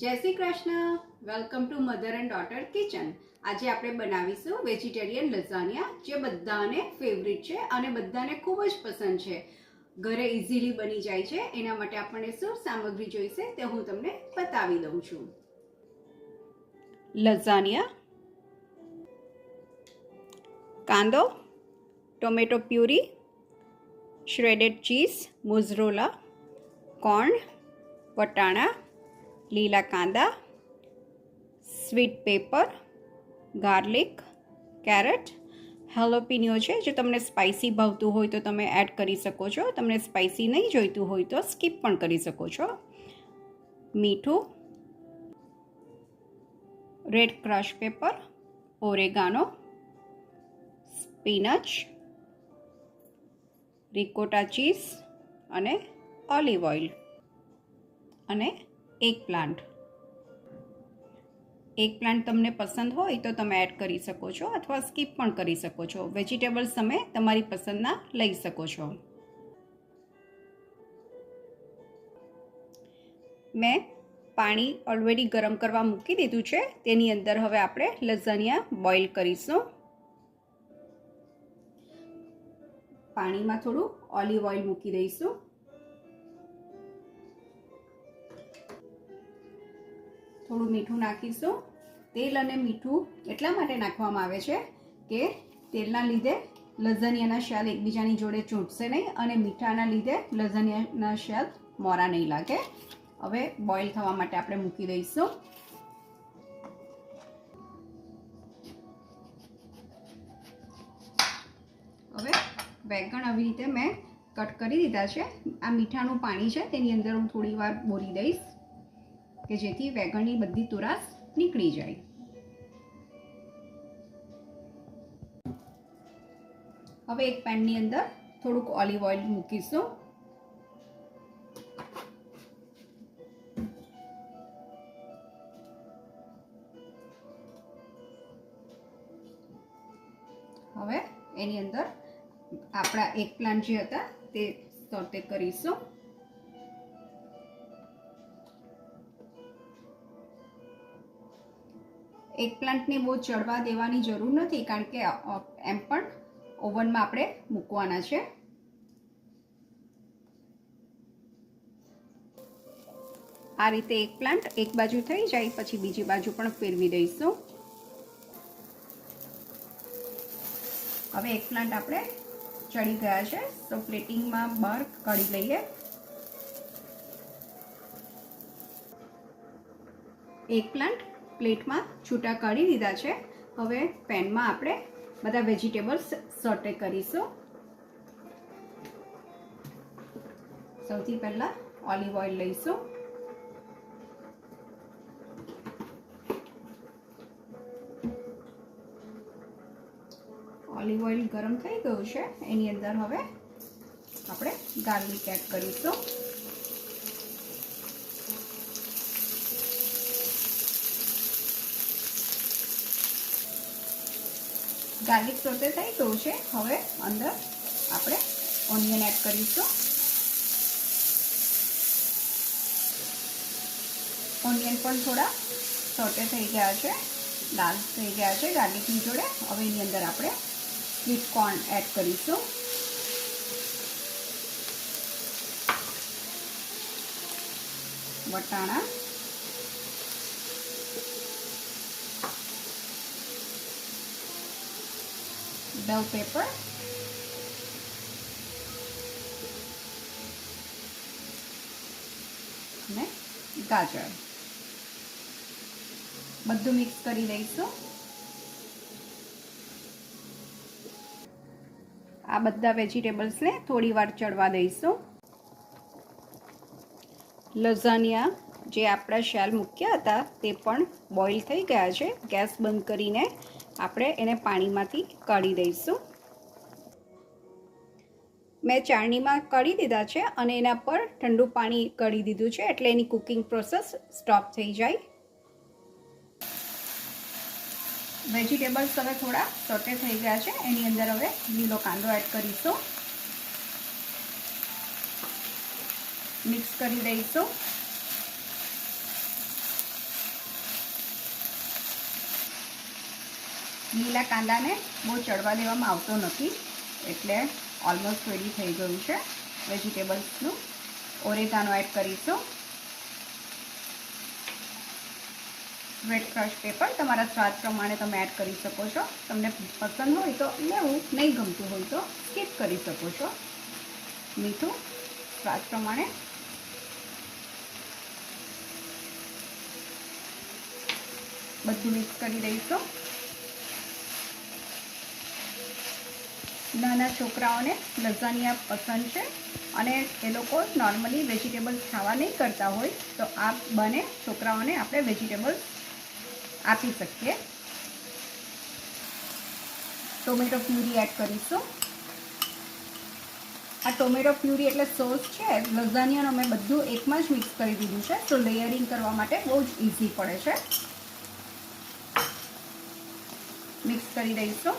જય Shri Krishna. Welcome to mother and daughter kitchen. આજે આપણે બનાવીશું વેજીટેરિયન લઝાનિયા, જે બધાને ફેવરિટ છે અને બધાને ખૂબ જ પસંદ છે. ઘરે ઇઝીલી બની જાય છે. એના માટે આપણને શું સામગ્રી જોઈશે તે હું તમને બતાવી દઉં છું. લઝાનિયા, કાંદો, tomato puree, shredded cheese, mozzarella, corn, વટાણા, લીલા કાંદા, sweet pepper, garlic, carrot, jalapeno છે. જો તમને સ્પાઇસી ભાવતું હોય તો તમે એડ કરી શકો છો. તમને સ્પાઇસી નહીં જોઈતું હોય તો સ્કીપ પણ કરી શકો છો. મીઠું, red crush pepper, oregano, spinach, ricotta cheese અને ઓલિવ ઓઇલ અને એક પ્લાન્ટ તમને પસંદ હોય તો તમે એડ કરી શકો છો અથવા સ્કીપ પણ કરી શકો છો. વેજીટેબલ્સ તમે તમારી પસંદના લઈ શકો છો. મેં પાણી ઓલરેડી ગરમ કરવા મૂકી દીધું છે. તેની અંદર હવે આપણે લઝાનિયા બોઇલ કરીશું. પાણીમાં થોડું ઓલિવ ઓઇલ મૂકી દઈશું. થોડું મીઠું નાખીશું. તેલ અને મીઠું એટલા માટે નાખવામાં આવે છે કે તેલના લીધે લઝાનિયાના શેલ એકબીજાની જોડે ચોંટશે નહીં અને મીઠાના લીધે લઝાનિયાના શેલ મોરા નહીં લાગે. હવે બોઇલ થવા માટે આપણે મૂકી દઈશું. હવે વેગણ આવી રીતે મેં કટ કરી દીધા છે. આ મીઠાનું પાણી છે તેની અંદર હું થોડી વાર બોળી દઈશ કે જેથી વેગણની બધી તુરાશ નીકળી જાય. હવે એક પેનની અંદર થોડુંક ઓલિવ ઓઇલ મૂકીશું. હવે એની અંદર આપણા એક પ્લાન્ટ જે હતા તે સોટે કરીશું. એક પ્લાન્ટને બહુ ચડવા દેવાની જરૂર નથી, કારણ કે એમ પણ ઓવનમાં આપણે મૂકવાના છે. આ રીતે એક પ્લાન્ટ એક બાજુ થઈ જાય પછી બીજી બાજુ પણ ફેરવી દઈશું. હવે એક પ્લાન્ટ આપણે ચડી ગયા છે તો પ્લેટિંગમાં બહાર કાઢી લઈએ. એક પ્લાન્ટ પ્લેટમાં છૂટા કાઢી દીધા છે. હવે પેનમાં આપણે બધા વેજીટેબલ્સ સોટે કરીશું. સૌથી પહેલા ઓલિવ ઓઇલ લઈશું. ઓલિવ ઓઇલ ગરમ થઈ ગયું છે. એની અંદર હવે આપણે ગાર્લિક એડ કરીશું. ગાર્લિક સોટે થઈ ગયું છે. હવે અંદર આપણે ઓનિયન એડ કરીશું. ઓનિયન પણ થોડા સોટે થઈ ગયા છે, લાલ થઈ ગયા છે ગાર્લિકની જોડે. હવે એની અંદર આપણે સ્વીટ કોર્ન એડ કરીશું. વટાણા, બેલ પેપર અને ગાજર બધું મિક્સ કરી દઈશું. આ બધા વેજીટેબલ્સને થોડી વાર ચડવા દઈશું. લઝાનિયા જે આપણા શેલ મૂક્યા હતા તે પણ બોઇલ થઈ ગયા છે. ગેસ બંધ કરીને આપણે એને પાણીમાંથી કાઢી દઈશું. મેં ચાળણીમાં કાઢી દીધા છે અને એના પર ઠંડુ પાણી કાઢી દીધું છે, એટલે એની કુકિંગ પ્રોસેસ સ્ટોપ થઈ જાય. વેજીટેબલ્સ હવે થોડા સોટે થઈ ગયા છે. એની અંદર હવે લીલો કાંદો એડ કરીશું. મિક્સ કરી દઈશું. લીલા કાંદાને બહુ ચડવા દેવામાં આવતો નથી, એટલે ઓલમોસ્ટ રેડી થઈ ગયું છે. વેજીટેબલ્સનું ઓરેગાનો એડ કરીશું. રેડ ક્રશ પેપર તમારા સ્વાદ પ્રમાણે તમે એડ કરી શકો છો. તમને પસંદ હોય તો લેવું, નહીં ગમતું હોય તો સ્કીપ કરી શકો છો. મીઠું સ્વાદ પ્રમાણે. બધું મિક્સ કરી દઈશું. નાના છોકરાઓને લઝાનિયા પસંદ છે અને એ લોકો નોર્મલી વેજીટેબલ્સ ખાવા નહીં કરતા હોય તો આ બને છોકરાઓને આપણે વેજીટેબલ્સ આપી શકીએ. ટોમેટો પ્યુરી એડ કરીશું. આ ટોમેટો પ્યુરી એટલે સોસ છે, લઝાનિયાનું મેં બધું એકમાં જ મિક્સ કરી દીધું છે, તો લેયરિંગ કરવા માટે બહુ જ ઇઝી પડે છે. મિક્સ કરી દઈશું.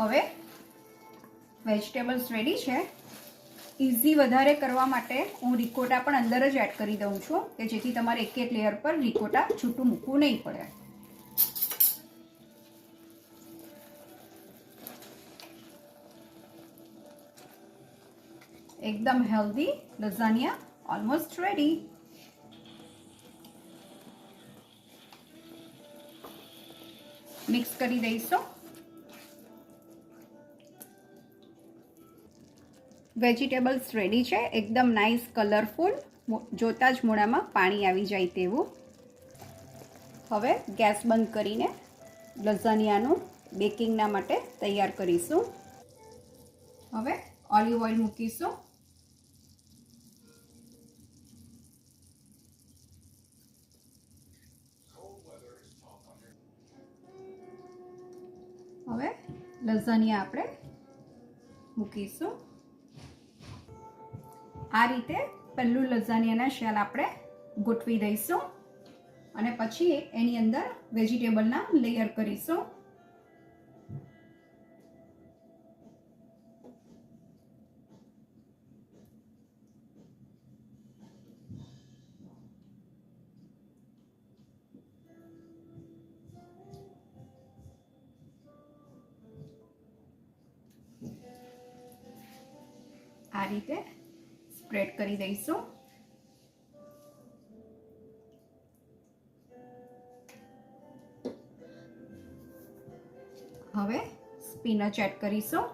હવે વેજીટેબલ્સ રેડી છે. ઇઝી વધારે કરવા માટે હું રિકોટા પણ અંદર જ એડ કરી દઉં છું, કે જેથી તમારે એક એક લેયર પર રિકોટા છૂટું મૂકવું નહીં પડે. એકદમ healthy lasagna almost ready. Mix કરી દઈશું. વેજીટેબલ્સ રેડી છે, એકદમ નાઇસ કલરફુલ, જોતાં જ મોઢામાં પાણી આવી જાય તેવું. હવે ગેસ બંધ કરીને લઝાનિયાનું બેકિંગના માટે તૈયાર કરીશું. હવે ઓલિવ ઓઇલ મૂકીશું. હવે લઝાનિયા આપણે મૂકીશું. આ રીતે પહેલું લઝાનિયાના શેલ આપણે ગોઠવી દઈશું અને પછી એની અંદર વેજીટેબલના લેયર કરીશું. આ રીતે સ્પ્રેડ કરી દઈશું. હવે સ્પિનચ એડ કરીશું.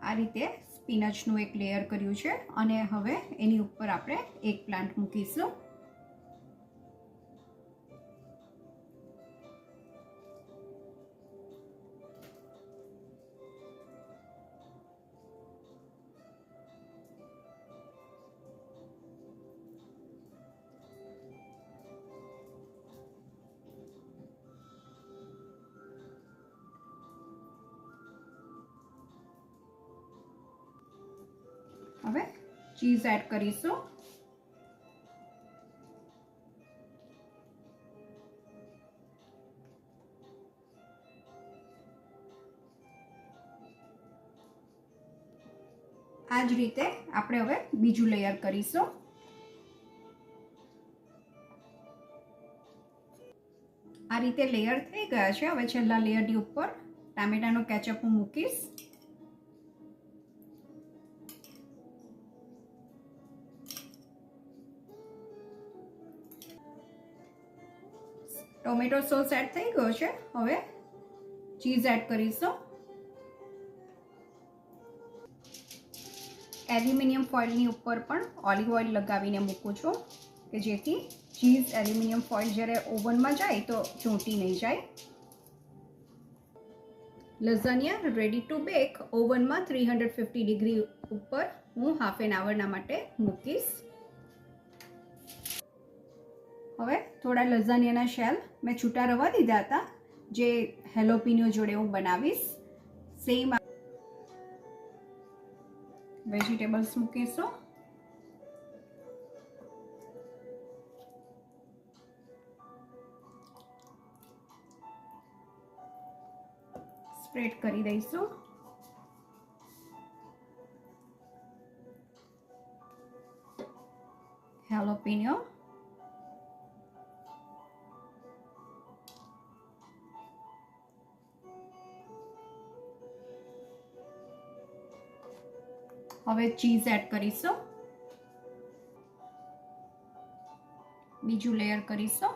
આ રીતે સ્પિનચનું એક લેયર કર્યું છે અને હવે એની ઉપર આપણે એક પ્લાન્ટ મૂકીશું. હવે ચીઝ એડ કરીશું. આ જ રીતે આપણે હવે બીજું લેયર કરીશું. આ રીતે લેયર થઈ ગયા છે. હવે છેલ્લા લેયરની ઉપર ટામેટાનો કેચઅપ હું મૂકીશ. ટોમેટો સોસ એડ થઈ ગયો છે. હવે ચીઝ એડ કરીશું. એલ્યુમિનિયમ ફોઇલની ઉપર પણ ઓલિવ ઓઇલ લગાવીને મૂકું છું, કે જેથી ચીઝ એલ્યુમિનિયમ ફોઇલ જ્યારે ઓવનમાં જાય તો ચોંટી નહીં જાય. Lasagna ready to back ઓવનમાં 350 degree ઉપર હું હાફ એન આવરના માટે મૂકીશ. હવે થોડા લઝાનિયાના શેલ મેં છૂટા રવા દીધા હતા, જે હેલોપિનો જોડે હું બનાવીશ. સેમ વેજીટેબલ્સ મૂકીશું. સ્પ્રેડ કરી દઈશું. જલાપીનો. હવે ચીઝ એડ કરીશું. બીજું લેયર કરીશું.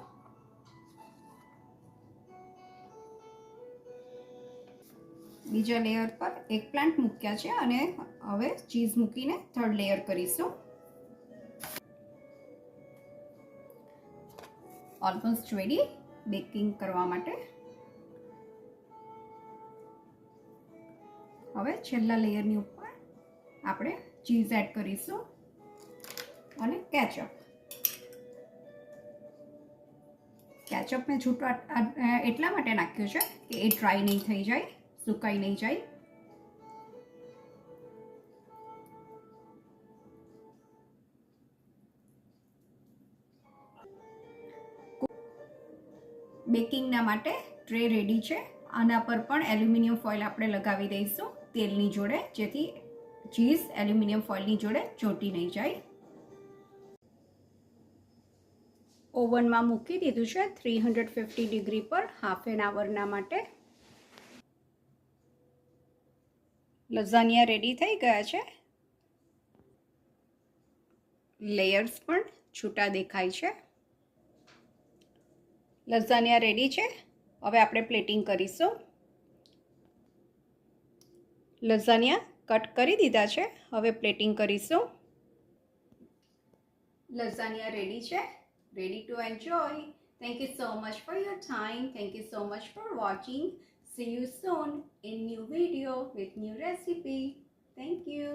બીજા લેયર પર એગપ્લાન્ટ મૂક્યા છે અને હવે ચીઝ મૂકીને થર્ડ લેયર કરીશું. ઓલમોસ્ટ રેડી બેકિંગ કરવા માટે. હવે છેલ્લા લેયરની ઉપર આપણે ચીઝ એડ કરીશું અને કેચઅપ. કેચઅપ મેં છૂટો એટલા માટે નાખ્યું છે કે એ ડ્રાય નહીં થઈ જાય, સુકાઈ નહીં જાય. બેકિંગના માટે ટ્રે રેડી છે. આના પર પણ એલ્યુમિનિયમ ફોઇલ આપણે લગાવી દઈશું તેલની જોડે, જેથી ચીઝ એલ્યુમિનિયમ ફોઇલની જોડે ચોંટી નહીં જાય. ઓવનમાં મૂકી દીધું છે 350 ડિગ્રી પર હાફ એન આવરના માટે. લઝાનિયા રેડી થઈ ગયા છે. લેયર્સ પણ છૂટા દેખાય છે. લઝાનિયા રેડી છે. હવે આપણે પ્લેટિંગ કરીશું. લઝાનિયા કટ કરી દીધા છે. હવે પ્લેટિંગ કરીશું. લઝાનિયા રેડી છે. Ready to enjoy. Thank you so much for your time. Thank you so much for watching. See you soon in new video with new recipe. Thank you.